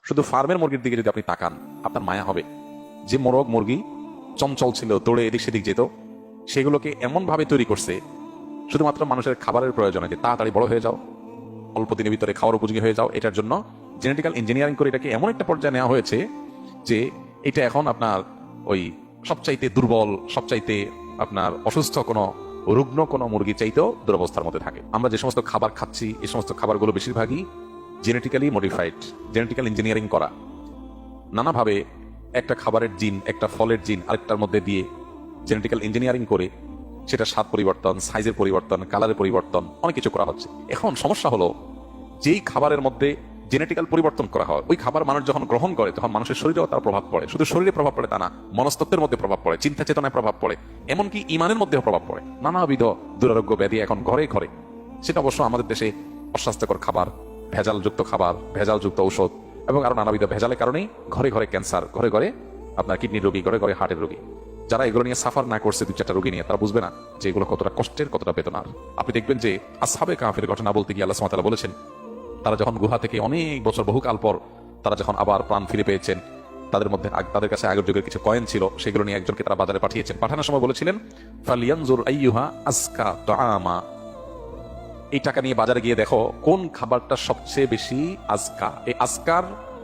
শুধু ফার্মের মুরগির দিকে যদি আপনি তাকান, আপনার মায়া হবে। যে মোরগ মুরগি চঞ্চল ছিল, দৌড়ে এদিক সেদিক যেত, সেগুলোকে এমন ভাবে তৈরি করছে শুধুমাত্র মানুষের খাবারের প্রয়োজনে, যে তাড়াতাড়ি বড় হয়ে যাও, অল্প দিনের ভিতরে খাওয়ার উপযোগী হয়ে যাও। এটার জন্য জেনেটিক্যাল ইঞ্জিনিয়ারিং করে এটাকে এমন একটা পর্যায়ে নেওয়া হয়েছে যে এটা এখন আপনার ওই সবচাইতে দুর্বল, সবচাইতে আপনার অসুস্থ কোনো রুগ্ন কোনো মুরগি চাইতেও দুরবস্থার মধ্যে থাকে। আমরা যে সমস্ত খাবার খাচ্ছি, এই সমস্ত খাবারগুলো বেশিরভাগই জেনেটিক্যালি মডিফাইড, জেনেটিক্যাল ইঞ্জিনিয়ারিং করা। নানাভাবে একটা খাবারের জিন, একটা ফলের জিন আরেকটার মধ্যে দিয়ে জেনেটিক্যাল ইঞ্জিনিয়ারিং করে সেটা স্বাদ পরিবর্তন, সাইজের পরিবর্তন, কালারের পরিবর্তন, অনেক কিছু করা হচ্ছে। এখন সমস্যা হলো, যেই খাবারের মধ্যে জেনেটিক্যাল পরিবর্তন করা হয়, ওই খাবার মানুষ যখন গ্রহণ করে তখন মানুষের শরীরেও তার প্রভাব পড়ে। শুধু শরীরে প্রভাব পড়ে তা না, মনস্তত্ত্বের মধ্যে প্রভাব পড়ে, চিন্তা চেতনায় প্রভাব পড়ে, এমনকি ইমানের মধ্যেও প্রভাব পড়ে। নানাবিধ দুরারোগ্য ব্যাধি এখন ঘরে ঘরে। সেটা অবশ্য আমাদের দেশে অস্বাস্থ্যকর খাবার, ভেজালযুক্ত খাবার, ভেজালযুক্ত ঔষধ এবং আরো নানাবিধ ভেজালের কারণেই ঘরে ঘরে ক্যান্সার, ঘরে ঘরে আপনার কিডনির রোগী, ঘরে ঘরে হার্টের রোগী। যারা এগুলো নিয়ে সাফার না করছে, 2-4টা রোগী নিয়ে, তারা বুঝবে না যে এগুলো কতটা কষ্টের, কতটা বেদনার। আপনি দেখবেন যে আসহাবে কাহফের ঘটনা বলতে গিয়ে আল্লাহ সুবহানাহু ওয়া তাআলা বলেছেন, তারা যখন গুহা থেকে অনেক বছর, বহুকাল পর তারা যখন আবার প্রাণ ফিরে পেয়েছেন, তাদের মধ্যে তাদের কাছে আগের যুগের কিছু কয়েন ছিল, সেগুলো নিয়ে একজনকে তারা বাজারে পাঠিয়েছেন। পাঠানোর সময় বলেছিলেন, ফালিয়ানজুর আইয়ুহা আজকা তাআমা, এই টাকা নিয়ে বাজারে গিয়ে দেখো কোন খাবারটা সবচেয়ে বেশি আজকা। এই আজকার